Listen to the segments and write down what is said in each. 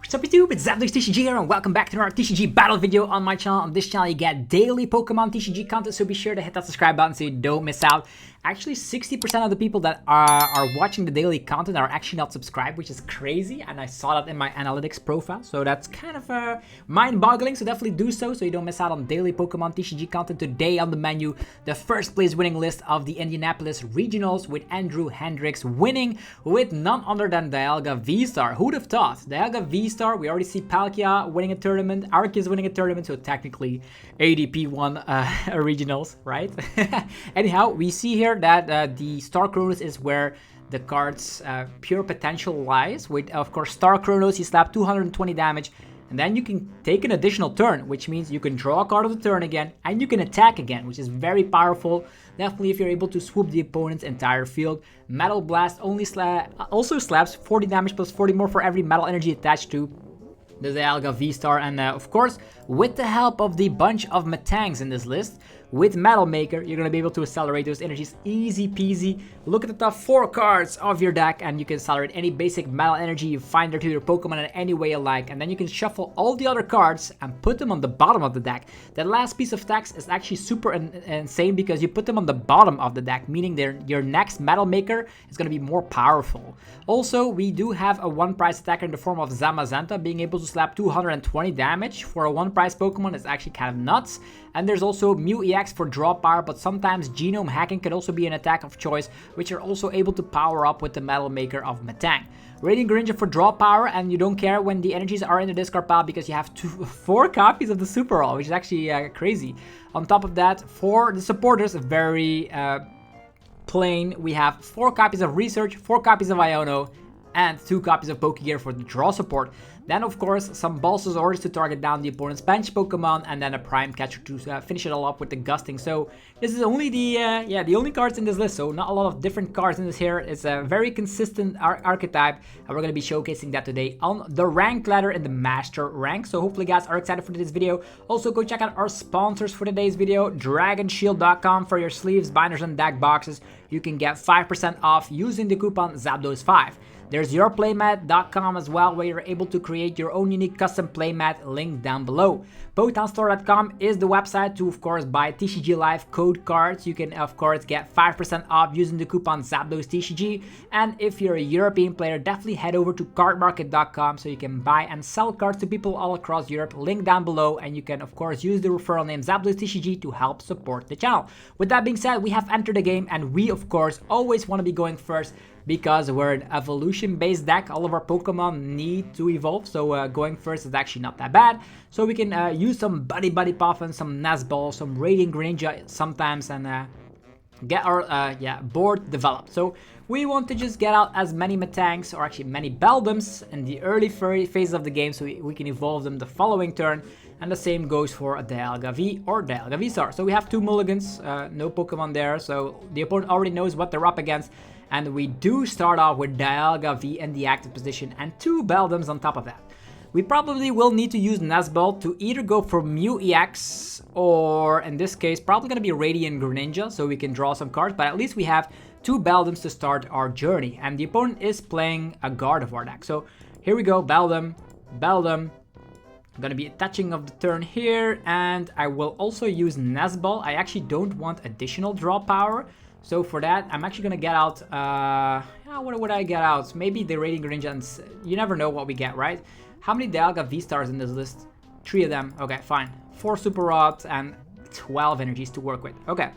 Sup YouTube, it's Decklist TCG here and welcome back to another TCG battle video on my channel. On this channel you get daily Pokemon TCG content, so be sure to hit that subscribe button so you don't miss out. Actually 60% of the people that are watching the daily content are actually not subscribed, which is crazy, and I saw that in my analytics profile, so that's kind of mind-boggling, so definitely do so you don't miss out on daily Pokemon TCG content. Today on the menu, the first place winning list of the Indianapolis Regionals with Andrew Hendrick winning with none other than Dialga VSTAR. Who'd have thought? Dialga VSTAR, we already see Palkia winning a tournament, Arceus winning a tournament, so technically ADP won Regionals, right? Anyhow, we see here that the Star Cronos is where the card's pure potential lies. With, of course, Star Cronos, you slap 220 damage, and then you can take an additional turn, which means you can draw a card of the turn again, and you can attack again, which is very powerful. Definitely if you're able to swoop the opponent's entire field. Metal Blast also slaps 40 damage plus 40 more for every metal energy attached to the Dialga VSTAR, and of course, with the help of the bunch of Metangs in this list, with Metal Maker, you're going to be able to accelerate those energies easy peasy. Look at the top 4 cards of your deck, and you can accelerate any basic metal energy you find there to your Pokemon in any way you like. And then you can shuffle all the other cards and put them on the bottom of the deck. That last piece of text is actually super insane because you put them on the bottom of the deck, meaning your next Metal Maker is going to be more powerful. Also, we do have a one-price attacker in the form of Zamazenta. Being able to slap 220 damage for a one-price Pokemon is actually kind of nuts. And there's also Mew EX for draw power, but sometimes Genome Hacking could also be an attack of choice, which you're also able to power up with the Metal Maker of Metang. Radiant Greninja for draw power, and you don't care when the energies are in the discard pile because you have 4 copies of the Super Roll, which is actually crazy. On top of that, for the supporters, very plain, we have 4 copies of Research, 4 copies of Iono, and 2 copies of Pokegear for the draw support. Then, of course, some Balsas orders to target down the opponent's bench Pokemon, and then a Prime Catcher to finish it all up with the Gusting. So this is only the only cards in this list, so not a lot of different cards in this here. It's a very consistent archetype, and we're going to be showcasing that today on the rank ladder in the Master rank. So hopefully you guys are excited for today's video. Also, go check out our sponsors for today's video, DragonShield.com, for your sleeves, binders, and deck boxes. You can get 5% off using the coupon ZAPDOS5. There's yourplaymat.com as well, where you're able to create your own unique custom playmat, link down below. PokemonStore.com is the website to, of course, buy TCG Live code cards. You can, of course, get 5% off using the coupon ZAPDOSTCG. And if you're a European player, definitely head over to cardmarket.com so you can buy and sell cards to people all across Europe, link down below. And you can, of course, use the referral name ZAPDOSTCG to help support the channel. With that being said, we have entered the game, and we, of course, always want to be going first, because we're an evolution-based deck. All of our Pokemon need to evolve, so going first is actually not that bad. So we can use some Buddy PAF and some Nest Ball, some Radiant Greninja sometimes, and get our board developed. So we want to just get out as many Metangs, or actually many Beldums, in the early phase of the game, so we can evolve them the following turn. And the same goes for a Dialga V or Dialga VSTAR. So we have 2 mulligans, no Pokemon there, so the opponent already knows what they're up against. And we do start off with Dialga V in the active position and 2 Beldums on top of that. We probably will need to use Nest Ball to either go for Mew EX, or in this case, probably going to be Radiant Greninja, so we can draw some cards, but at least we have 2 Beldums to start our journey. And the opponent is playing a Gardevoir deck. So here we go, Beldum. I'm going to be attaching of the turn here, and I will also use Nest Ball. I actually don't want additional draw power. So for that, I'm actually going to get out, what would I get out? Maybe the Radiant Greninja, and you never know what we get, right? How many Dialga VSTARs in this list? 3 of them. Okay, fine. 4 Super Rods and 12 energies to work with. Okay.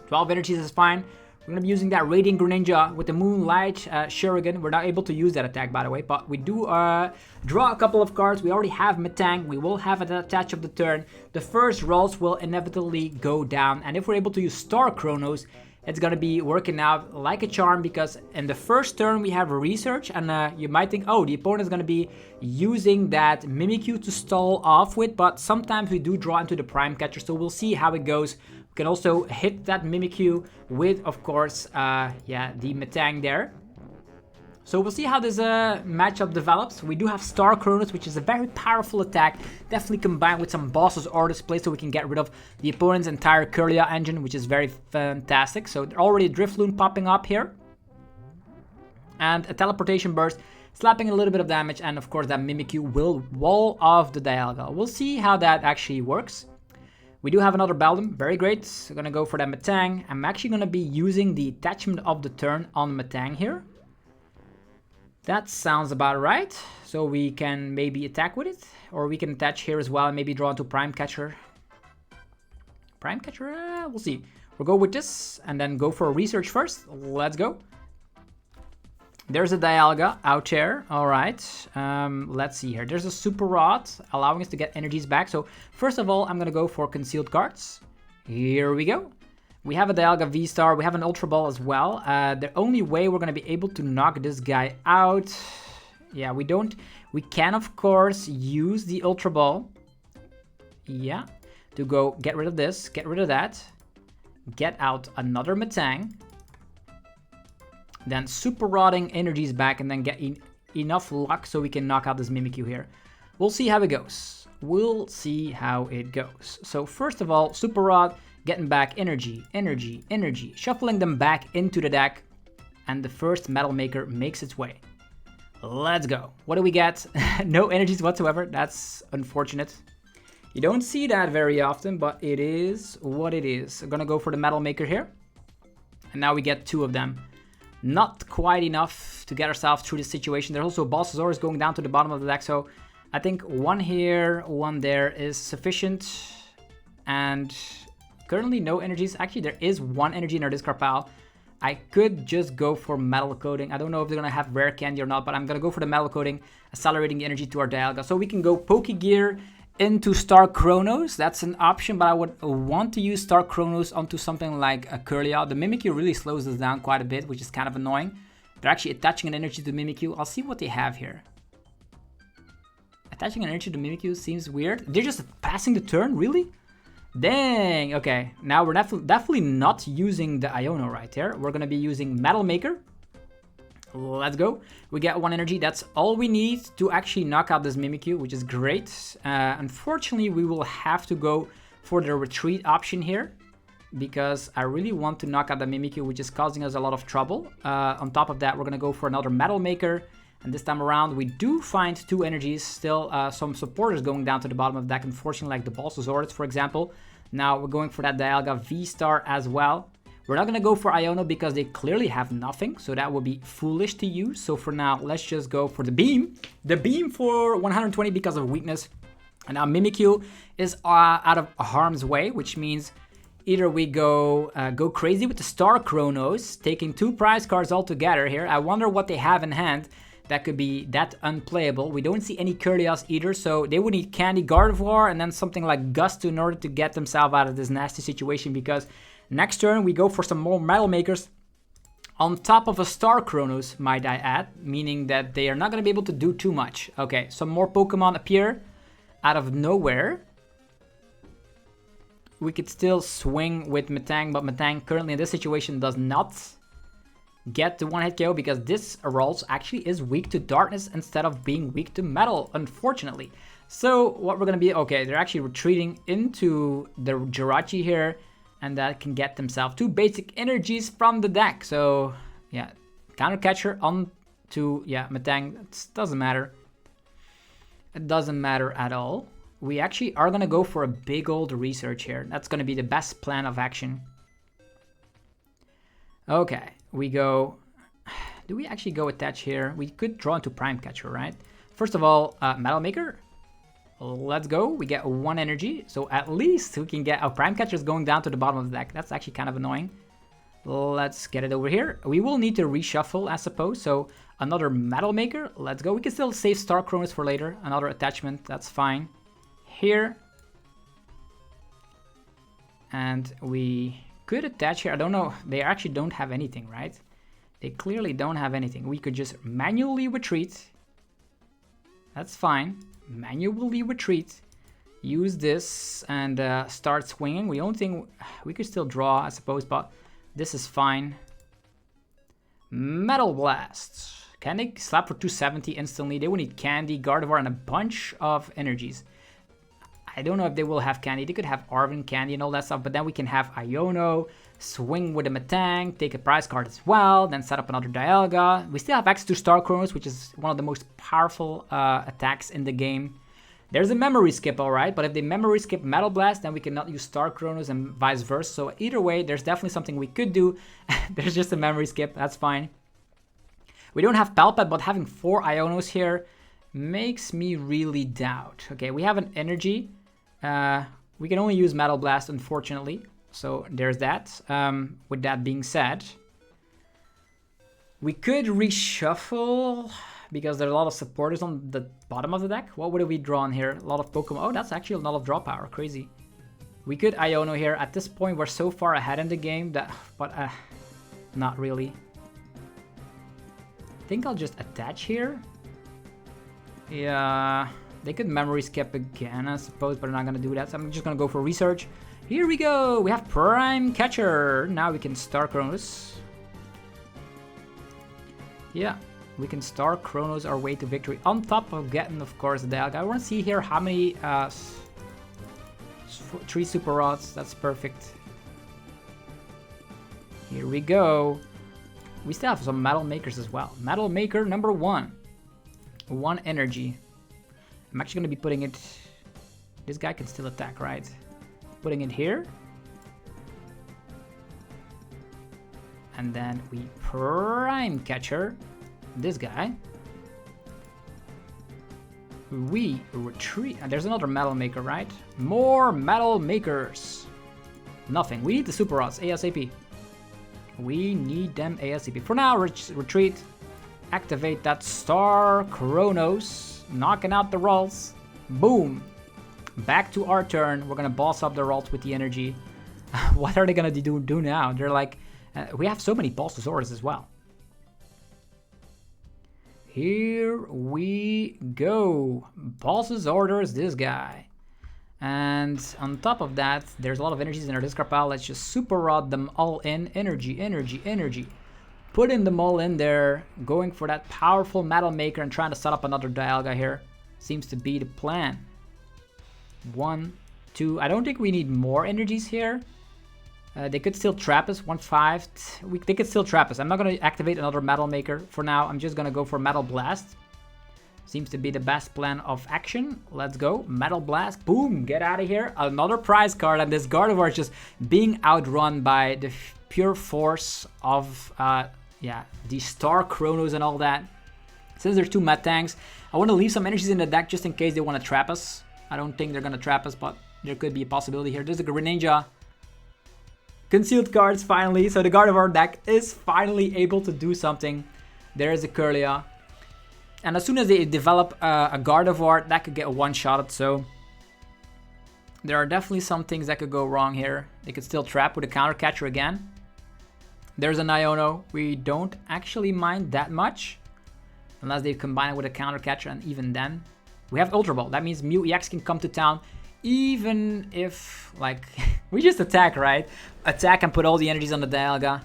12 energies is fine. We're going to be using that Radiant Greninja with the Moonlight Shuriken. We're not able to use that attack, by the way, but we do draw a couple of cards. We already have Metang. We will have an attach of the turn. The first rolls will inevitably go down, and if we're able to use Star Cronos, it's going to be working out like a charm, because in the first turn we have a Research, and you might think, oh, the opponent is going to be using that Mimikyu to stall off with, but sometimes we do draw into the Prime Catcher, so we'll see how it goes. We can also hit that Mimikyu with, of course, the Metang there. So we'll see how this matchup develops. We do have Star Cronos, which is a very powerful attack, definitely combined with some Boss's Orders play, so we can get rid of the opponent's entire Kirlia engine, which is very fantastic. So already a Drifloon popping up here, and a Teleportation Burst. slapping a little bit of damage, and of course that Mimikyu will wall off the Dialga. We'll see how that actually works. We do have another Beldum, very great. We're gonna go for that Metang. I'm actually gonna be using the attachment of the turn on Metang here. That sounds about right. So we can maybe attack with it, or we can attach here as well and maybe draw into Prime Catcher. Prime Catcher, we'll see. We'll go with this and then go for a research first. Let's go. There's a Dialga out there. All right. Let's see here. There's a Super Rod allowing us to get energies back. So first of all, I'm going to go for concealed cards. Here we go. We have a Dialga VSTAR. We have an Ultra Ball as well. The only way we're going to be able to knock this guy out. Yeah, we can, of course, use the Ultra Ball. Yeah. To go get rid of this, get rid of that. Get out another Metang. Then Super Rodding energies back and then get enough luck so we can knock out this Mimikyu here. We'll see how it goes. We'll see how it goes. So first of all, Super Rod, getting back energy, energy, energy. Shuffling them back into the deck. And the first Metal Maker makes its way. Let's go. What do we get? No energies whatsoever. That's unfortunate. You don't see that very often, but it is what it is. I'm gonna go for the Metal Maker here. And now we get 2 of them. Not quite enough to get ourselves through this situation. There's also Balsasaurus going down to the bottom of the deck. So I think 1 here, 1 there is sufficient. And currently no energies. Actually, there is 1 energy in our discard pile. I could just go for Metal Coating. I don't know if they're going to have Rare Candy or not, but I'm going to go for the Metal Coating, accelerating the energy to our Dialga. So we can go Pokegear into Star Cronos. That's an option, but I would want to use Star Cronos onto something like a Curlia. The Mimikyu really slows us down quite a bit, which is kind of annoying. They're actually attaching an energy to Mimikyu. I'll see what they have here. Attaching an energy to Mimikyu seems weird. They're just passing the turn, really? Dang, okay. Now we're definitely not using the Iono right there. We're gonna be using Metal Maker. Let's go. We get 1 energy. That's all we need to actually knock out this Mimikyu, which is great. Unfortunately, we will have to go for the retreat option here because I really want to knock out the Mimikyu, which is causing us a lot of trouble. On top of that, we're going to go for another Metal Maker. And this time around, we do find 2 energies. Still some supporters going down to the bottom of the deck, unfortunately, like the Balsasaurus, for example. Now we're going for that Dialga VSTAR as well. We're not going to go for Iono because they clearly have nothing, so that would be foolish to use. So for now, let's just go for the Beam. The Beam for 120 because of weakness. And now Mimikyu is out of harm's way, which means either we go crazy with the Star Cronos, taking 2 prize cards altogether here. I wonder what they have in hand that could be that unplayable. We don't see any Curlias either, so they would need Candy, Gardevoir, and then something like Gust in order to get themselves out of this nasty situation, because next turn, we go for some more Metal Makers on top of a Star Cronos, might I add, meaning that they are not going to be able to do too much. Okay, some more Pokemon appear out of nowhere. We could still swing with Metang, but Metang currently in this situation does not get the 1-hit KO because this Rolls actually is weak to Darkness instead of being weak to Metal, unfortunately. So what we're going to be, okay, they're actually retreating into the Jirachi here. And that can get themselves 2 basic energies from the deck. So, yeah, Counter Catcher on to, yeah, Metang. It doesn't matter. It doesn't matter at all. We actually are going to go for a big old research here. That's going to be the best plan of action. Okay, we go... Do we actually go attach here? We could draw into Prime Catcher, right? First of all, Metal Maker. Let's go. We get 1 energy. So at least we can get our Prime Catchers going down to the bottom of the deck. That's actually kind of annoying. Let's get it over here. We will need to reshuffle, I suppose. So another Metal Maker. Let's go. We can still save Star Cronos for later. Another attachment. That's fine. Here. And we could attach here. I don't know. They actually don't have anything, right? They clearly don't have anything. We could just manually retreat. That's fine. Manually retreat, use this and start swinging. We don't think we could still draw, I suppose, but this is fine. Metal Blast. Can they slap for 270 instantly? They would need Candy, Gardevoir, and a bunch of energies. I don't know if they will have candy. They could have Arven candy and all that stuff, but then we can have Iono, swing with a Metang, take a prize card as well, then set up another Dialga. We still have access to Star Cronos, which is one of the most powerful attacks in the game. There's a memory skip, alright, but if they memory skip Metal Blast, then we cannot use Star Cronos and vice versa. So either way, there's definitely something we could do. There's just a memory skip, that's fine. We don't have Palpad, but having 4 Ionos here makes me really doubt. Okay, we have an energy. We can only use Metal Blast, unfortunately. So there's that. With that being said, we could reshuffle because there's a lot of supporters on the bottom of the deck. What would we draw in here? A lot of Pokemon. Oh, that's actually a lot of draw power. Crazy. We could Iono here. At this point, we're so far ahead in the game that, but not really. I think I'll just attach here. Yeah, they could memory skip again, I suppose, but I'm not gonna do that. So I'm just gonna go for research. Here we go. We have Prime Catcher. Now we can Star Cronos. Yeah, we can Star Cronos our way to victory. On top of getting, of course, the Dialga. I want to see here how many 3 Super Rods. That's perfect. Here we go. We still have some Metal Makers as well. Metal Maker number 1. 1 energy. I'm actually going to be putting it... This guy can still attack, right? Putting it here. And then we Prime Catcher this guy. We retreat. And there's another Metal Maker, right? More Metal Makers. Nothing. We need the Super Rods ASAP. We need them ASAP. For now, retreat. Activate that Star Cronos. Knocking out the Ralts. Boom. Back to our turn. We're going to boss up the Ralts with the energy. What are they going to do now? They're like... we have so many Pulsasaurs as well. Here we go. Pulsasaurs this guy. And on top of that, there's a lot of energies in our discard pile. Let's just Super Rod them all in. Energy, energy, energy. Putting them all in there. Going for that powerful Metal Maker and trying to set up another Dialga here. Seems to be the plan. 1, 2. I don't think we need more energies here. They could still trap us. 1, 5. They could still trap us. I'm not going to activate another Metal Maker for now. I'm just going to go for Metal Blast. Seems to be the best plan of action. Let's go. Metal Blast. Boom. Get out of here. Another prize card. And this Gardevoir is just being outrun by the pure force of the Star Cronos and all that. Since there's 2 Metangs, I want to leave some energies in the deck just in case they want to trap us. I don't think they're going to trap us, but there could be a possibility here. There's a Greninja. Concealed cards finally. So the Gardevoir deck is finally able to do something. There is a Curlia. And as soon as they develop a Gardevoir, that could get one-shotted. So there are definitely some things that could go wrong here. They could still trap with a Counter Catcher again. There's an Iono. We don't actually mind that much. Unless they combine it with a Counter Catcher, and even then. We have Ultra Ball. That means Mew EX can come to town. Even if, like, we just attack, right? Attack and put all the energies on the Dialga.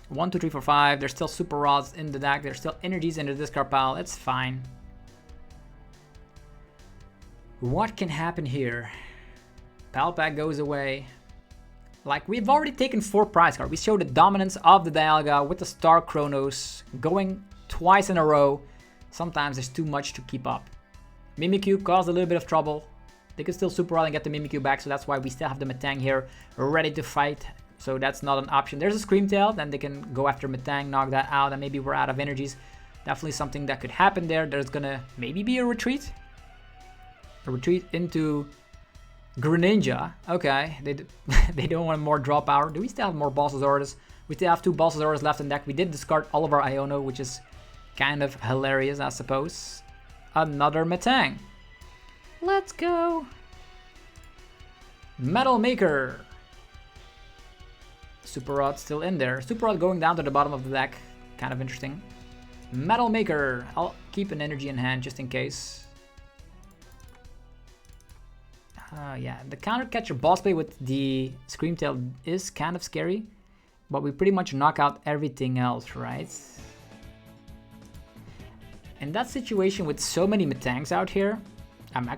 1, 2, 3, 4, 5. There's still Super Rods in the deck. There's still energies in the discard pile. It's fine. What can happen here? Palpak goes away. Like, we've already taken 4 prize cards. We show the dominance of the Dialga with the Star Cronos going twice in a row. Sometimes there's too much to keep up. Mimikyu caused a little bit of trouble. They could still Super Rod and get the Mimikyu back, so that's why we still have the Metang here ready to fight. So that's not an option. There's a Screamtail, then they can go after Metang, knock that out, and maybe we're out of energies. Definitely something that could happen there. There's gonna maybe be a retreat. A retreat into Greninja. Okay, they don't want more draw power. Do we still have more Bulbasaurus? We still have 2 Bulbasaurus left in deck. We did discard all of our Iono, which is kind of hilarious, I suppose. Another Metang. Let's go. Metal Maker. Super Rod still in there. Super Rod going down to the bottom of the deck. Kind of interesting. Metal Maker. I'll keep an energy in hand just in case. Yeah, the Counter Catcher boss play with the Screamtail is kind of scary. But we pretty much knock out everything else, right? In that situation with so many Metangs out here, I'm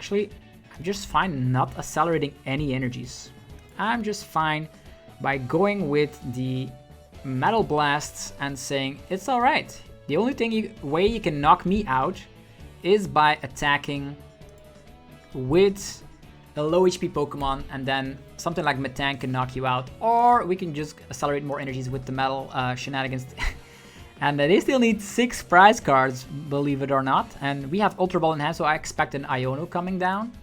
just fine not accelerating any energies. I'm just fine by going with the Metal Blasts and saying it's alright. The only way you can knock me out is by attacking with a low HP Pokemon, and then something like Metang can knock you out, or we can just accelerate more energies with the metal shenanigans. And they still need 6 prize cards, believe it or not. And we have Ultra Ball in hand, so I expect an Iono coming down.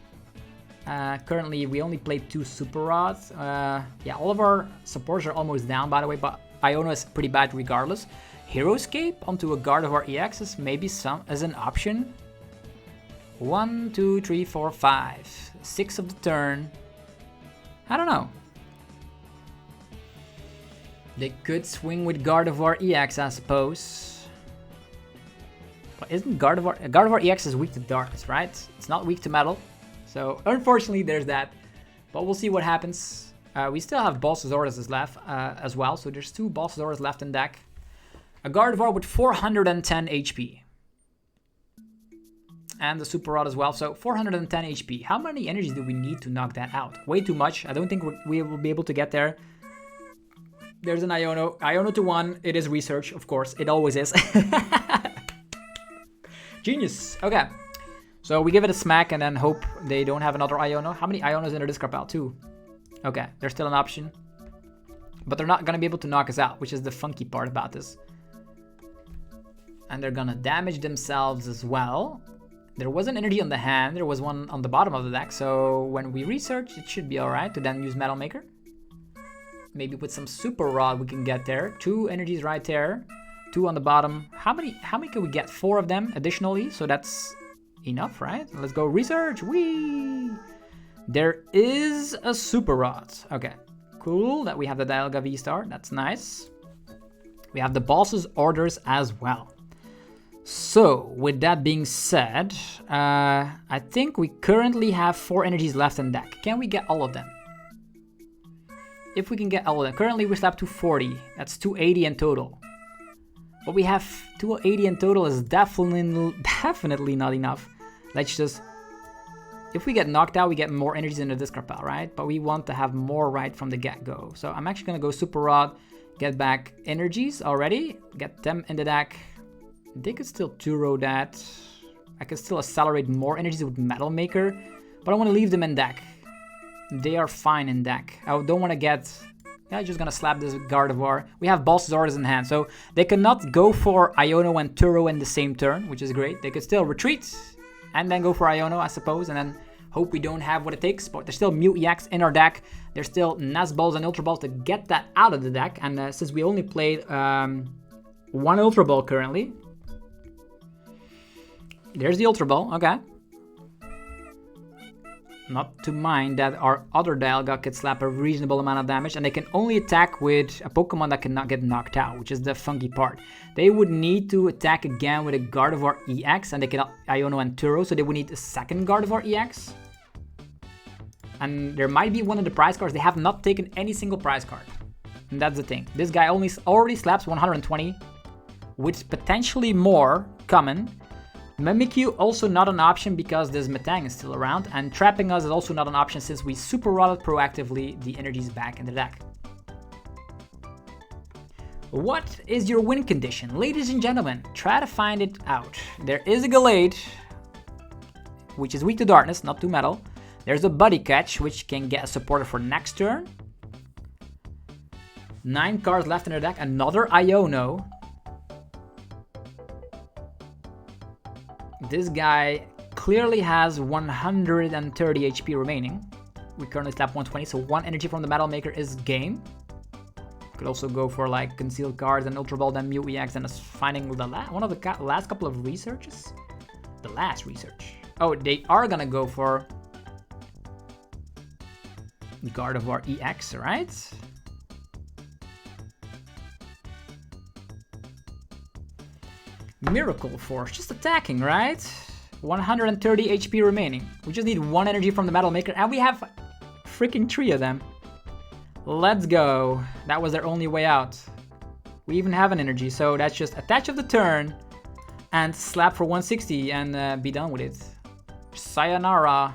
Currently, we only played 2 Super Rods. Yeah, all of our supports are almost down, by the way, but Iono is pretty bad regardless. Heroescape onto a Gardevoir EX is maybe as an option. 1, 2, 3, 4, 5. 6 of the turn. I don't know. They could swing with Gardevoir EX, I suppose. But isn't Gardevoir EX is weak to darkness, right? It's not weak to metal. So unfortunately, there's that. But we'll see what happens. We still have Balsasaurus left as well. So there's 2 Balsasaurus left in deck. A Gardevoir with 410 HP. And the Super Rod as well, so 410 HP. How many energies do we need to knock that out? Way too much. I don't think we will be able to get there. There's an Iono. Iono to 1. It is research, of course. It always is. Genius. Okay. So we give it a smack and then hope they don't have another Iono. How many Ionos in their discard pile? 2. Okay, there's still an option. But they're not going to be able to knock us out, which is the funky part about this. And they're going to damage themselves as well. There was an energy on the hand, there was one on the bottom of the deck, so when we research, it should be alright to then use Metal Maker. Maybe with some Super Rod we can get there. 2 energies right there, 2 on the bottom. How many can we get? 4 of them additionally, so that's enough, right? Let's go research, whee! There is a Super Rod. Okay, cool that we have the Dialga VSTAR, that's nice. We have the boss's orders as well. So, with that being said, I think we currently have 4 energies left in deck. Can we get all of them? If we can get all of them. Currently we still have 240. That's 280 in total. But we have 280 in total is definitely not enough. Let's just... If we get knocked out, we get more energies in the discard pile, right? But we want to have more right from the get-go. So I'm actually going to go Super Rod, get back energies already, get them in the deck. They could still 2-row that. I can still accelerate more energies with Metal Maker, but I want to leave them in deck. They are fine in deck. I don't want to get... Yeah, just gonna slap this Gardevoir. We have Balsasaurus in hand, so they cannot go for Iono and 2-row in the same turn, which is great. They could still retreat and then go for Iono, I suppose, and then hope we don't have what it takes. But there's still Mew EX in our deck. There's still Nest Balls and Ultra Balls to get that out of the deck. And since we only played 1 Ultra Ball currently, there's the Ultra Ball, okay. Not to mind that our other Dialga could slap a reasonable amount of damage, and they can only attack with a Pokemon that cannot get knocked out, which is the funky part. They would need to attack again with a Gardevoir EX, and they cannot Iono and 2-row, so they would need a second Gardevoir EX. And there might be one of the prize cards. They have not taken any single prize card. And that's the thing. This guy already slaps 120, with potentially more coming. Mimikyu also not an option because this Metang is still around, and trapping us is also not an option since we Super Rodded proactively the energies back in the deck. What is your win condition? Ladies and gentlemen, try to find it out. There is a Gallade, which is weak to darkness, not to metal. There's a Buddy Catch, which can get a supporter for next turn. 9 cards left in the deck, another Iono. This guy clearly has 130 HP remaining. We currently slap 120, so 1 energy from the Metal Maker is game. Could also go for like concealed cards and Ultra Ball, then Mew EX, and finding the one of the last couple of researches. The last research. Oh, they are gonna go for Gardevoir EX, right? Miracle Force, just attacking, right? 130 HP remaining. We just need 1 energy from the Metal Maker, and we have freaking 3 of them. Let's go. That was their only way out. We even have an energy, so that's just attach of the turn and slap for 160 and be done with it. sayonara,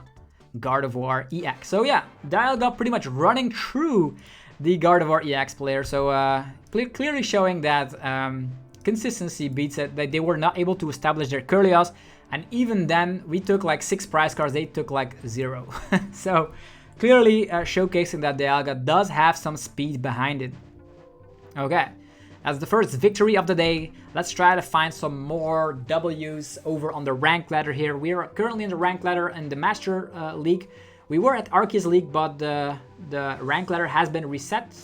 Gardevoir EX. So yeah, Dialga pretty much running through the Gardevoir EX player. So clearly showing that consistency beats it, that they were not able to establish their Curlios. And even then, we took like 6 prize cards, they took like 0. So clearly showcasing that Dialga does have some speed behind it. Okay, as the first victory of the day, let's try to find some more W's over on the rank ladder here. We are currently in the rank ladder in the Master League. We were at Arceus League, but the rank ladder has been reset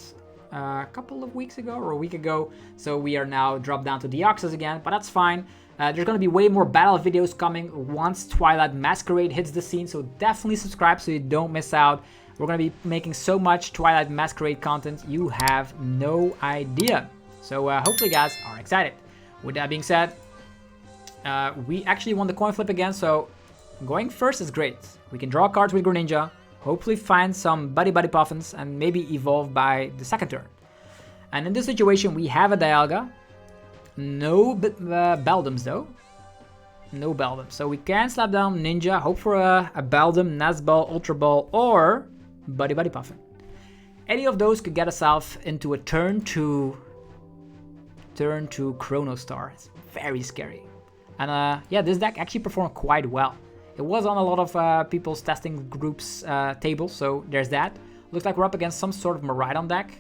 a couple of weeks ago or a week ago. So we are now dropped down to Deoxys again, but that's fine. There's going to be way more battle videos coming once Twilight Masquerade hits the scene, so definitely subscribe so you don't miss out. We're going to be making so much Twilight Masquerade content, you have no idea. So hopefully you guys are excited. With that being said, we actually won the coin flip again, so going first is great. We can draw cards with Greninja, hopefully find some Buddy Puffins, and maybe evolve by the second turn. And in this situation, we have a Dialga. No Beldums though. No Beldum. So we can slap down Ninja, hope for a Beldum, Nest Ball, Ultra Ball, or Buddy Puffin. Any of those could get us into a turn to Cronos Star. It's very scary. And yeah, this deck actually performed quite well. It was on a lot of people's testing groups tables, so there's that. Looks like we're up against some sort of Miraidon deck.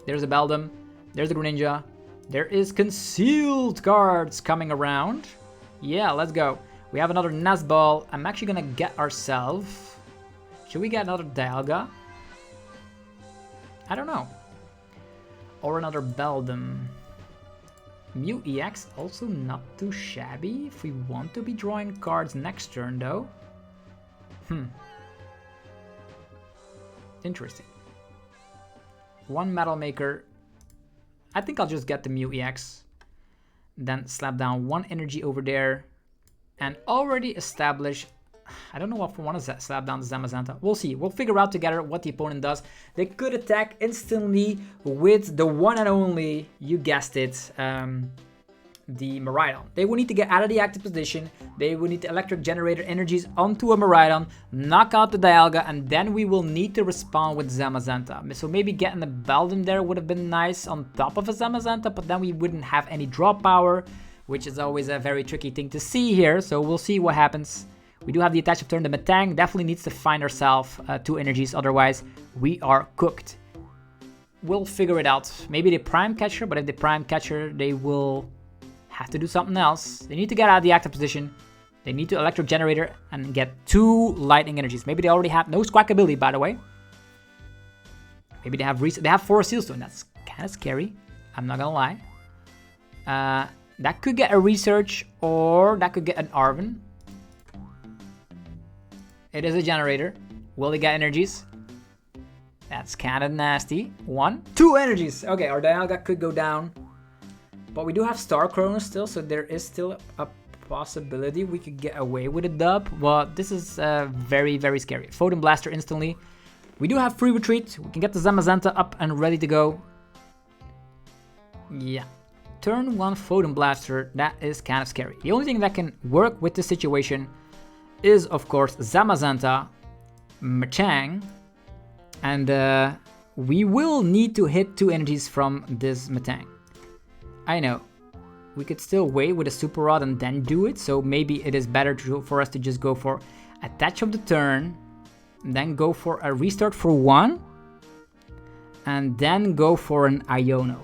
There's a Beldum, there's a Greninja. There is concealed cards coming around. Yeah, let's go. We have another Nest Ball. I'm actually gonna get ourselves. Should we get another Dialga? I don't know. Or another Beldum. Mew EX, also not too shabby. If we want to be drawing cards next turn though. Interesting. One Metal Maker. I think I'll just get the Mew EX, then slap down one energy over there, and already establish. I don't know if I want to slap down the Zamazenta. We'll see. We'll figure out together what the opponent does. They could attack instantly with the one and only, you guessed it, the Miraidon. They will need to get out of the active position. They will need to electric generator energies onto a Miraidon, knock out the Dialga, and then we will need to respond with Zamazenta. So maybe getting a Beldum there would have been nice on top of a Zamazenta, but then we wouldn't have any draw power, which is always a very tricky thing to see here. So we'll see what happens. We do have the attach of turn. The Metang definitely needs to find ourselves 2 energies, otherwise we are cooked. We'll figure it out. Maybe the Prime Catcher, but if the Prime Catcher, they will have to do something else. They need to get out of the active position. They need to electric generator and get 2 lightning energies. Maybe they already have no Squawk ability, by the way. Maybe they have 4 Seal Stone. That's kind of scary. I'm not gonna lie. That could get a Research, or that could get an Arven. It is a generator. Will they get energies? That's kind of nasty. 1, 2 energies. Okay, our Dialga could go down. But we do have Star Cronos still, so there is still a possibility we could get away with a dub. But this is very, very scary. Photon Blaster instantly. We do have free retreat. We can get the Zamazenta up and ready to go. Yeah. Turn 1 Photon Blaster. That is kind of scary. The only thing that can work with this situation is, of course, Zamazenta, Metang, and we will need to hit 2 energies from this Metang. I know, we could still wait with a Super Rod and then do it, so maybe it is better for us to just go for attach of the turn, then go for a restart for 1, and then go for an Iono,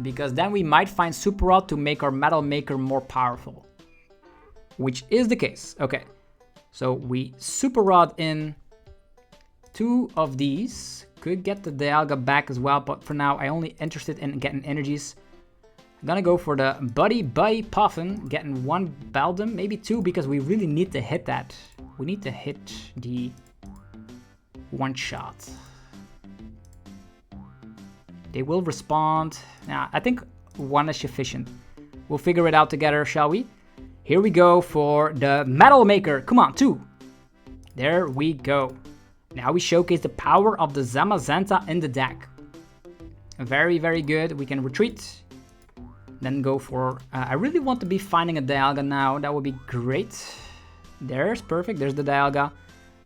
because then we might find Super Rod to make our Metal Maker more powerful, which is the case. Okay. So we Super Rod in 2 of these. Could get the Dialga back as well, but for now I'm only interested in getting energies. I'm gonna go for the Buddy Puffin, getting 1 Beldum, maybe 2, because we really need to hit that. We need to hit the 1 shot. They will respond. Nah, I think 1 is sufficient. We'll figure it out together, shall we? Here we go for the Metal Maker. Come on, 2. There we go. Now we showcase the power of the Zamazenta in the deck. Very, very good. We can retreat. Then go for... I really want to be finding a Dialga now. That would be great. There's perfect. There's the Dialga.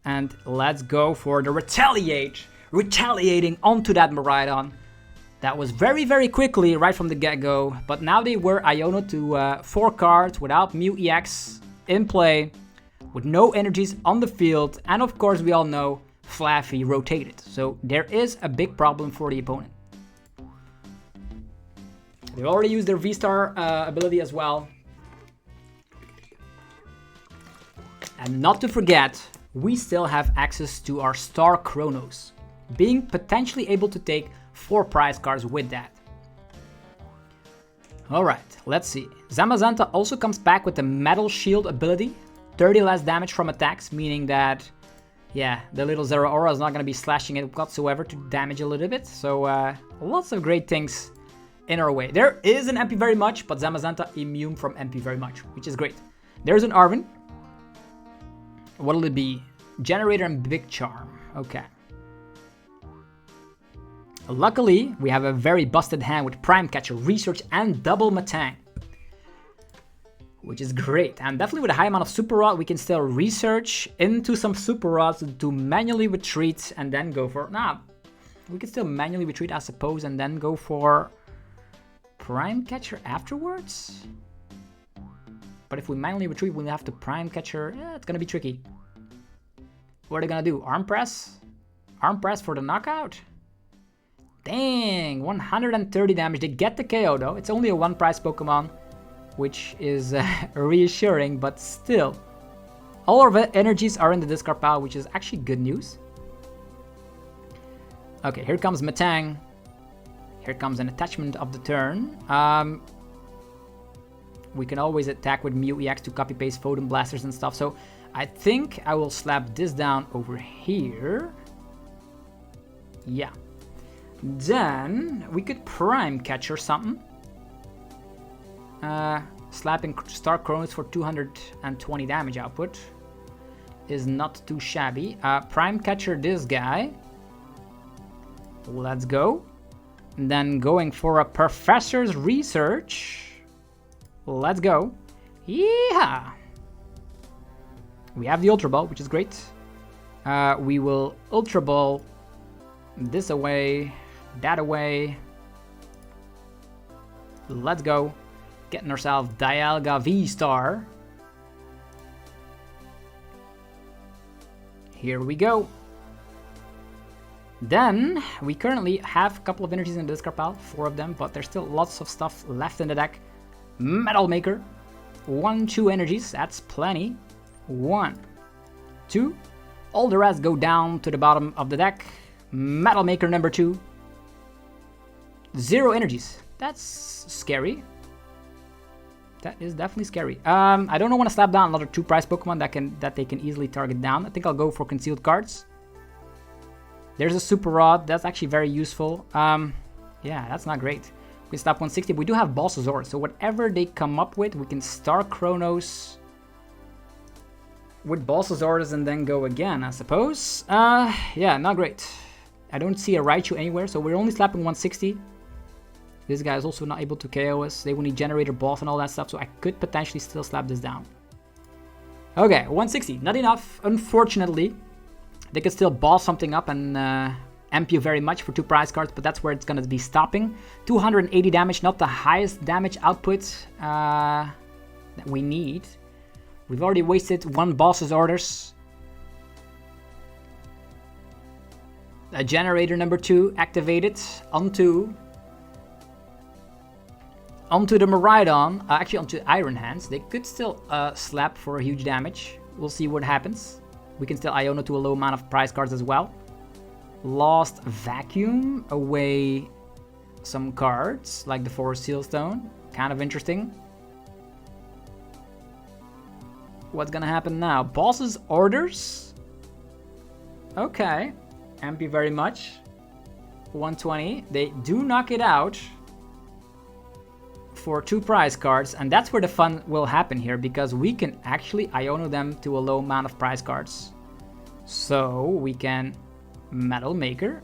And let's go for the Retaliate. Retaliating onto that Miraidon. That was very, very quickly right from the get-go. But now they were Iono to 4 cards without Mew EX in play. With no energies on the field. And of course, we all know Flaffy rotated. So there is a big problem for the opponent. They already used their V-Star ability as well. And not to forget, we still have access to our Star Cronos, being potentially able to take 4 prize cards with that. Alright, let's see. Zamazenta also comes back with the Metal Shield ability. 30 less damage from attacks, meaning that, yeah, the little Zero Aura is not going to be slashing it whatsoever to damage a little bit. So, lots of great things in our way. There is an MP very much, but Zamazenta immune from MP very much, which is great. There's an Arven. What'll it be? Generator and Big Charm. Okay. Luckily, we have a very busted hand with Prime Catcher, Research, and double Metang, which is great. And definitely with a high amount of Super Rod, we can still research into some Super Rods to manually retreat and then go for... Nah, we can still manually retreat, I suppose, and then go for Prime Catcher afterwards? But if we manually retreat, we'll have to Prime Catcher. Yeah, it's gonna be tricky. What are they gonna do? Arm Press? Arm Press for the knockout? Dang, 130 damage. They get the KO though. It's only a 1 prize Pokemon, which is reassuring, but still. All of the energies are in the discard pile, which is actually good news. Okay, here comes Metang. Here comes an attachment of the turn. We can always attack with Mew EX to copy-paste Photon Blasters and stuff. So I think I will slap this down over here. Yeah. Then we could Prime Catcher something. Slapping Star Cronos for 220 damage output is not too shabby. Prime Catcher this guy. Let's go. And then going for a Professor's Research. Let's go. Yeah. We have the Ultra Ball, which is great. We will Ultra Ball this away, that away. Let's go. Getting ourselves Dialga VSTAR. Here we go. Then we currently have a couple of energies in the discard pile, 4 of them, but there's still lots of stuff left in the deck. Metal Maker, 1, 2 energies, that's plenty. 1, 2, all the rest go down to the bottom of the deck. Metal Maker number 2, 0 energies, that's scary. That is definitely scary. I don't want to slap down another 2 prize Pokemon that they can easily target down. I think I'll go for concealed cards. There's a Super Rod, that's actually very useful. Yeah, that's not great. We can stop 160. We do have Balsasaurus, so whatever they come up with, we can Star Cronos with Balsasaurus and then go again, I suppose. Yeah, not great. I don't see a Raichu anywhere, so we're only slapping 160. This guy is also not able to KO us. They will need Generator Boss and all that stuff, so I could potentially still slap this down. Okay, 160. Not enough, unfortunately. They could still boss something up and amp you very much for 2 prize cards, but that's where it's going to be stopping. 280 damage, not the highest damage output that we need. We've already wasted 1 boss's orders. A Generator number 2 activated onto the Miraidon, actually onto Iron Hands. They could still slap for huge damage. We'll see what happens. We can still Iono to a low amount of prize cards as well. Lost Vacuum away some cards, like the Forest Sealstone. Kind of interesting. What's gonna happen now? Boss's orders? Okay. MP very much. 120. They do knock it out for 2 prize cards, and that's where the fun will happen here, because we can actually Iono them to a low amount of prize cards. So we can Metal Maker.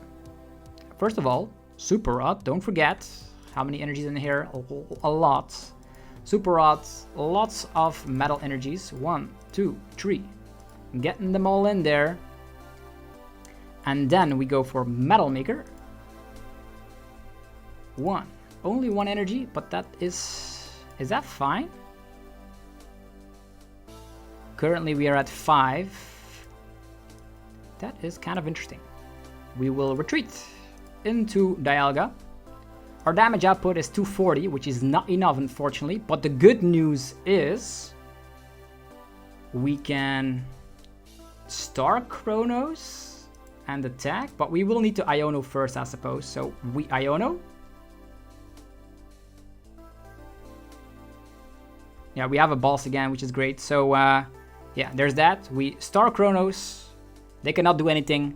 First of all, Super Rod, don't forget. How many energies in here? A lot. Super Rods, lots of metal energies. 1, 2, 3. Getting them all in there. And then we go for Metal Maker. 1. Only 1 energy, but that is that fine? Currently we are at 5. That is kind of interesting. We will retreat into Dialga. Our damage output is 240, which is not enough, unfortunately. But the good news is we can Star Cronos and attack, but we will need to Iono first, I suppose. So we Iono. Yeah, we have a boss again, which is great. So yeah, there's that. We Star Cronos. They cannot do anything.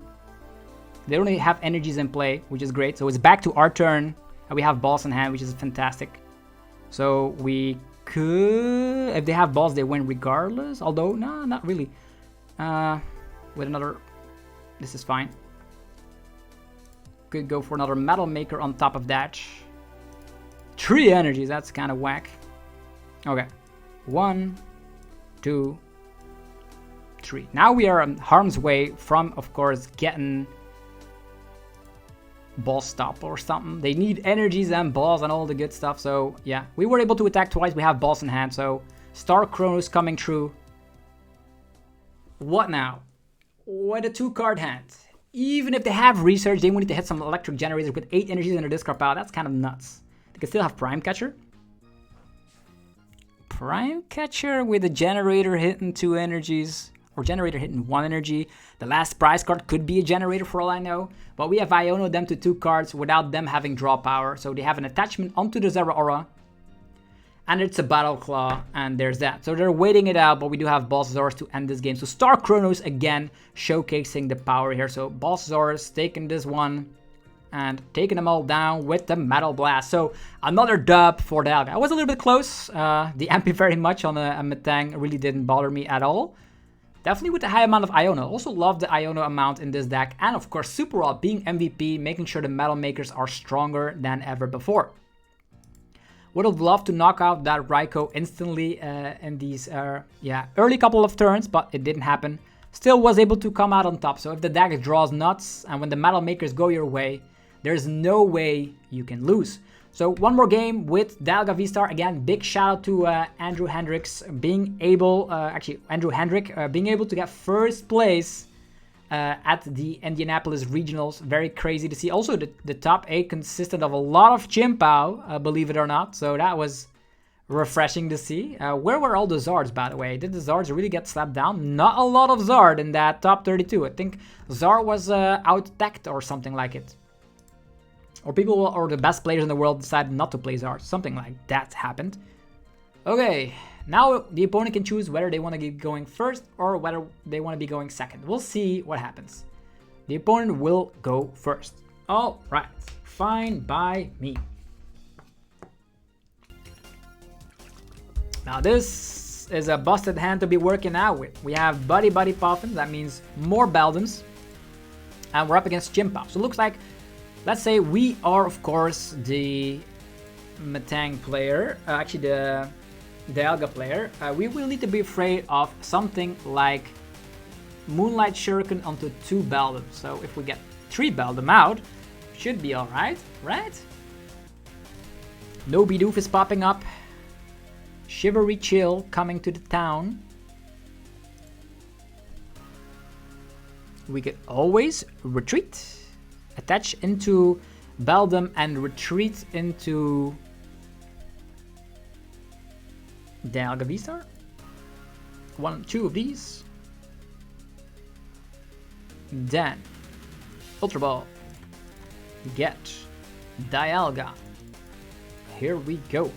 They don't have energies in play, which is great. So it's back to our turn. And we have balls in hand, which is fantastic. So we could... If they have balls, they win regardless. Although, no, not really. With another... This is fine. Could go for another Metal Maker on top of that. 3 energies, that's kind of whack. Okay. 1, 2, 3. Now we are in harm's way from, of course, getting... Ball stop or something. They need energies and balls and all the good stuff. So yeah, we were able to attack twice. We have balls in hand. So Star Cronos coming through. What now? With a 2-card hand. Even if they have research, they will need to hit some electric generators with 8 energies in their discard pile. That's kind of nuts. They can still have Prime Catcher. Prime Catcher with a generator hitting 2 energies. Or generator hitting 1 energy. The last prize card could be a generator for all I know. But we have Iono them to 2 cards without them having draw power. So they have an attachment onto the Zeraora. And it's a Battle Claw. And there's that. So they're waiting it out. But we do have Balsasaurus to end this game. So Star Cronos again showcasing the power here. So Balsasaurus taking this one. And taking them all down with the Metal Blast. So another dub for Dialga. I was a little bit close. The MP very much on a Metang really didn't bother me at all. Definitely with the high amount of Iono. Also love the Iono amount in this deck. And of course, Super Rod being MVP, making sure the Metal Makers are stronger than ever before. Would have loved to knock out that Raikou instantly in these early couple of turns, but it didn't happen. Still was able to come out on top. So if the deck draws nuts and when the Metal Makers go your way, there's no way you can lose. So one more game with Dialga VSTAR. Again, big shout out to Andrew Hendrick being able, being able to get first place at the Indianapolis Regionals. Very crazy to see. Also, the top 8 consisted of a lot of Chien-Pao, believe it or not. So that was refreshing to see. Where were all the Zards, by the way? Did the Zards really get slapped down? Not a lot of Zard in that top 32. I think Zard was out-teched or something like it. Or people, or the best players in the world decided not to play Zard. Something like that happened. Okay, now the opponent can choose whether they want to be going first or whether they want to be going second. We'll see what happens. The opponent will go first. All right, fine by me. Now this is a busted hand to be working out with. We have Buddy Puffin, that means more Beldums. And we're up against Chien-Pao. So it looks like, let's say we are, of course, the Metang player, actually the Dialga player. We will need to be afraid of something like Moonlight Shuriken onto 2 Beldum. So if we get 3 Beldum out, should be alright, right? No Bidoof is popping up. Shivery Chill coming to the town. We could always retreat. Attach into Beldum and retreat into Dialga VSTAR. 1, 2 of these. Then Ultra Ball. Get Dialga. Here we go.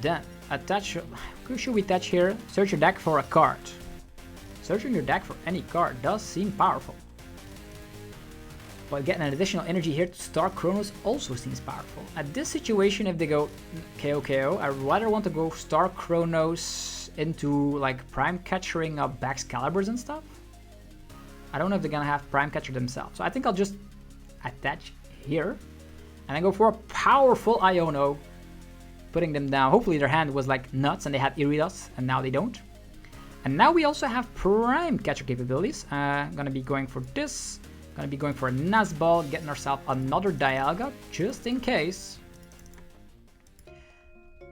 Then attach. Who should we attach here? Search your deck for a card. Searching your deck for any card does seem powerful. But getting an additional energy here to Star Cronos also seems powerful. At this situation, if they go KO, I rather want to go Star Cronos into like Prime Catchering up Baxcaliburs and stuff. I don't know if they're gonna have Prime Catcher themselves. So I think I'll just attach here. And then go for a powerful Iono putting them down. Hopefully their hand was like nuts and they had Iridos, and now they don't. And now we also have prime catcher capabilities. Gonna be going for this. Gonna be going for a Nest Ball, getting ourselves another Dialga, just in case.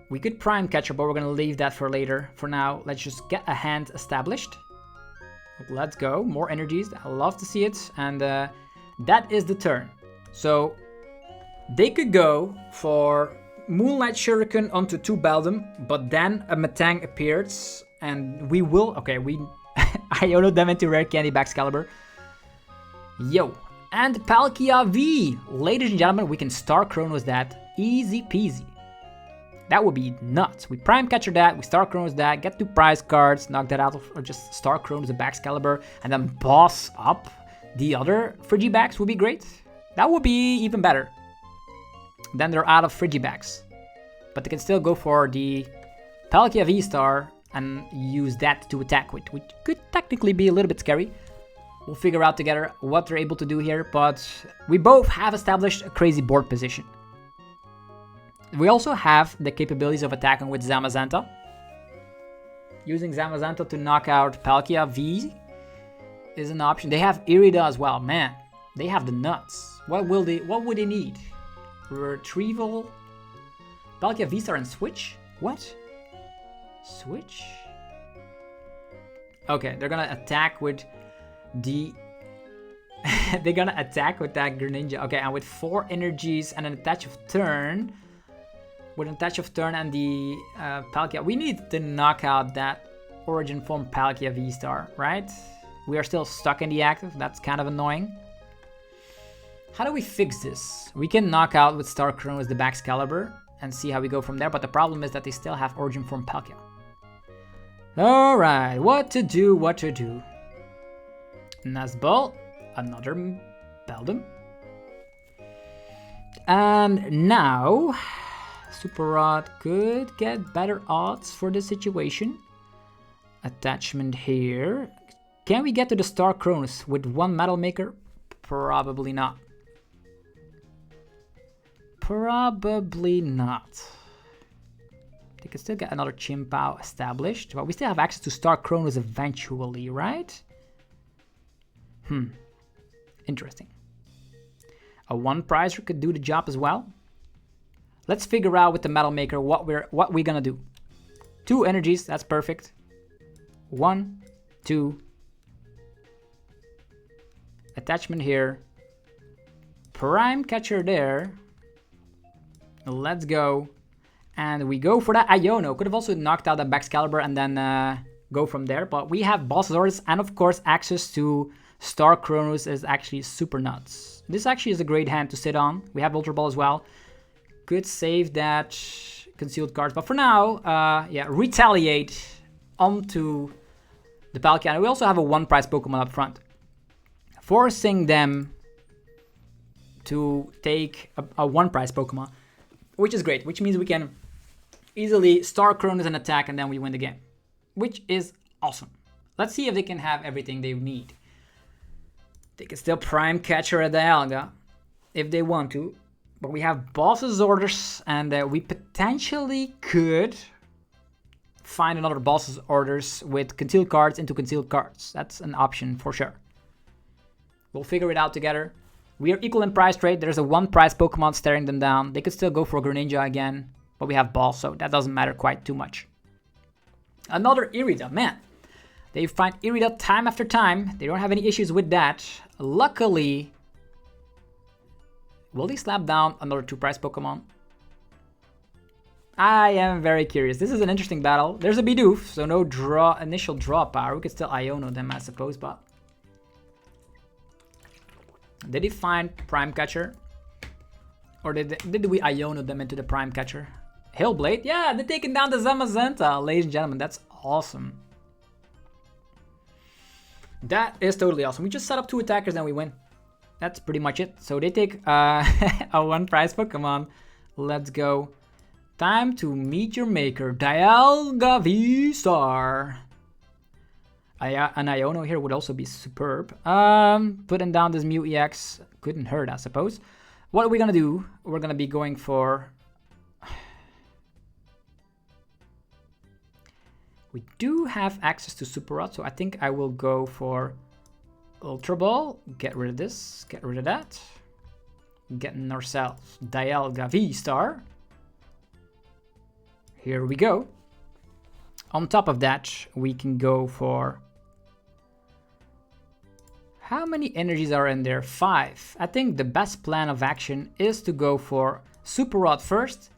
We could prime catcher, but we're gonna leave that for later. For now, let's just get a hand established. Let's go, more energies, I love to see it. And that is the turn. So they could go for Moonlight Shuriken onto 2 Beldum, but then a Metang appeared, and we will, okay, we Iono them into Rare Candy Excalibur. Yo, and Palkia V, ladies and gentlemen, we can Star Cronos that, easy peasy. That would be nuts. We prime catcher that, we Star Cronos that, get 2 prize cards, knock that out, or just Star Cronos the Excalibur, and then boss up the other Frigibacks would be great. That would be even better. Then they're out of Frigibacks. But they can still go for the Palkia V-Star and use that to attack with, which could technically be a little bit scary. We'll figure out together what they're able to do here, but we both have established a crazy board position. We also have the capabilities of attacking with Zamazenta. Using Zamazenta to knock out Palkia V is an option. They have Irida as well, man. They have the nuts. What would they need? Retrieval, Palkia V-Star and Switch? What? Switch? Okay, they're gonna attack with the... they're gonna attack with that Greninja. Okay, and with 4 energies and an attach of turn. With an attach of turn and the Palkia. We need to knock out that Origin Form Palkia V-Star, right? We are still stuck in the active. That's kind of annoying. How do we fix this? We can knock out with Star Cronos the Excalibur and see how we go from there, but the problem is that they still have Origin Form Palkia. Alright, what to do, what to do. Nest Ball, another Beldum. And now, Super Rod could get better odds for the situation. Attachment here. Can we get to the Star Cronos with 1 Metal Maker? Probably not. Probably not. They could still get another Chien-Pao established, but we still have access to Star Cronos eventually, right? Interesting. A 1 prizer could do the job as well. Let's figure out with the Metal Maker what we're gonna do. 2 energies, that's perfect. 1, 2. Attachment here. Prime catcher there. Let's go. And we go for that Iono. Could have also knocked out that Excalibur and then go from there. But we have boss's orders and of course access to Star Cronos is actually super nuts. This actually is a great hand to sit on. We have Ultra Ball as well. Could save that concealed cards. But for now, yeah, retaliate onto the Palkia. And we also have a 1 prize Pokemon up front. Forcing them to take a 1 prize Pokemon. Which is great. Which means we can easily Star Cronos and attack and then we win the game. Which is awesome. Let's see if they can have everything they need. They can still prime catcher a Dialga if they want to. But we have boss's orders and we potentially could find another boss's orders with concealed cards into concealed cards. That's an option for sure. We'll figure it out together. We are equal in price rate. There's a 1 prize Pokemon staring them down. They could still go for Greninja again. But we have Ball, so that doesn't matter quite too much. Another Irida, man. They find Irida time after time. They don't have any issues with that. Luckily, will they slap down another 2 prize Pokemon? I am very curious. This is an interesting battle. There's a Bidoof, so no initial draw power. We could still Iono them, I suppose, but... Did he find Prime Catcher? Or did we Iono them into the Prime Catcher? Hailblade? Yeah, they're taking down the Zamazenta, ladies and gentlemen. That's awesome. That is totally awesome. We just set up 2 attackers and we win. That's pretty much it. So they take a 1 prize Pokemon. Let's go. Time to meet your maker. Dialga VSTAR. An Iono here would also be superb. Putting down this Mew EX couldn't hurt, I suppose. What are we gonna do? We're gonna be going for... We do have access to Super Rod, so I think I will go for Ultra Ball. Get rid of this, get rid of that. Getting ourselves Dialga VSTAR. Here we go. On top of that, we can go for... How many energies are in there? 5. I think the best plan of action is to go for Super Rod first,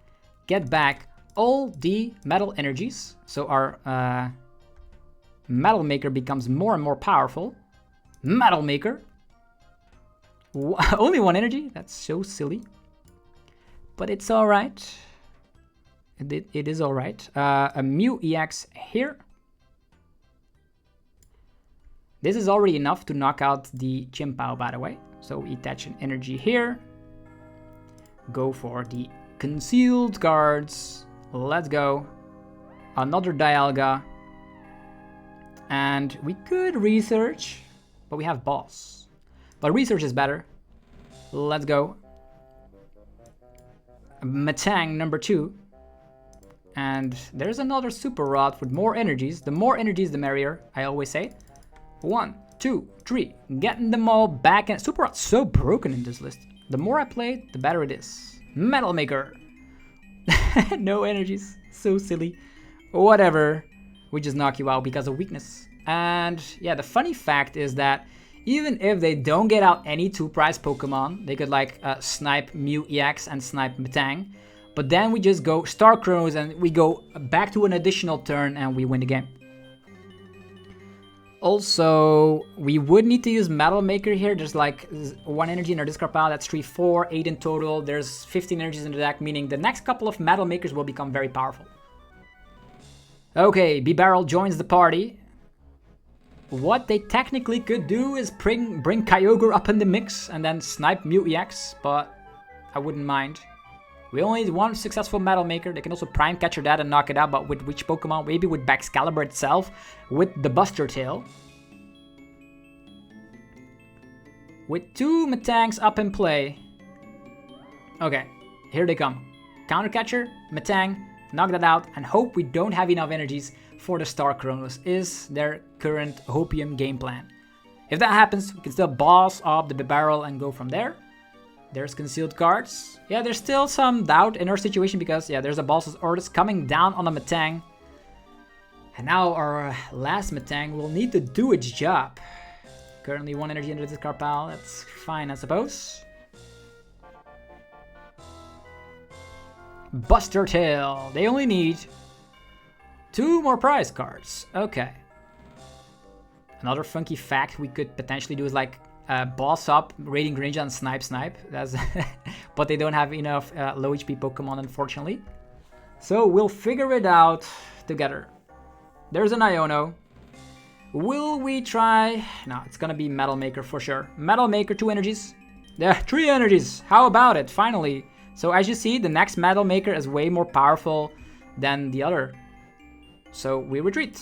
get back all the metal energies, so our Metal Maker becomes more and more powerful. Metal Maker. Only 1 energy? That's so silly. But it's alright. It is alright. A Mew EX here. This is already enough to knock out the Chien-Pao, by the way. So we attach an energy here. Go for the concealed cards. Let's go. Another Dialga. And we could research, but we have boss. But research is better. Let's go. Metang number 2. And there's another Super Rod with more energies. The more energies, the merrier, I always say. 1, 2, 3. Getting them all back. And Super Rod's so broken in this list. The more I play, the better it is. Metal Maker. No energies. So silly. Whatever. We just knock you out because of weakness. And yeah, the funny fact is that even if they don't get out any 2-prize Pokemon, they could like snipe Mew EX and snipe Metang. But then we just go Star Cronos and we go back to an additional turn and we win the game. Also, we would need to use Metal Maker here. There's like 1 energy in our discard pile. That's 3, 4, 8 in total. There's 15 energies in the deck, meaning the next couple of Metal Makers will become very powerful. Okay, B-Barrel joins the party. What they technically could do is bring Kyogre up in the mix and then snipe Mew EX, but I wouldn't mind. We only need 1 successful Metal Maker. They can also Prime Catcher that and knock it out, but with which Pokemon? Maybe with Excalibur itself, with the Buster Tail. With 2 Metangs up in play. Okay, here they come. Counter Catcher, Metang, knock that out, and hope we don't have enough energies for the Star Cronos is their current Hopium game plan. If that happens, we can still boss up the barrel and go from there. There's concealed cards. Yeah, there's still some doubt in our situation because, yeah, there's a Boss's Orders coming down on a Metang. And now our last Metang will need to do its job. Currently 1 energy into the discard pile. That's fine, I suppose. Buster Tail. They only need 2 more prize cards. Okay. Another funky fact we could potentially do is like boss up Radiant Greninja and Snipe. That's but they don't have enough low HP Pokemon, unfortunately. So we'll figure it out together. There's an Iono. Will we try? No, it's gonna be Metal Maker for sure. Metal Maker, 2 energies. There, 3 energies. How about it? Finally. So as you see, the next Metal Maker is way more powerful than the other. So we retreat.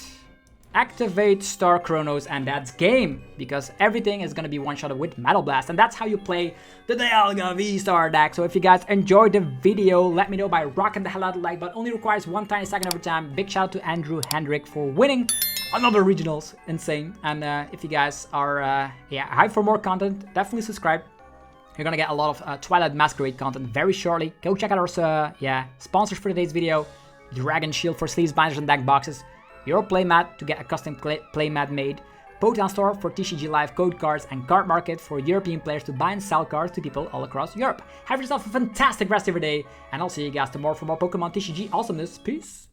Activate Star Cronos and that's game, because everything is going to be one-shotted with Metal Blast, and that's how you play the Dialga VSTAR deck. So if you guys enjoyed the video, let me know by rocking the hell out of the like button. Only requires 1 tiny second every time. Big shout out to Andrew Hendrick for winning another regionals. Insane. And if you guys are hyped for more content, definitely subscribe. You're gonna get a lot of Twilight Masquerade content very shortly. Go check out our sponsors for today's video. Dragon Shield for sleeves, binders, and deck boxes. Your playmat to get a custom playmat made. Pokémon Store for TCG Live code cards, and Card Market for European players to buy and sell cards to people all across Europe. Have yourself a fantastic rest of your day, and I'll see you guys tomorrow for more Pokemon TCG awesomeness. Peace!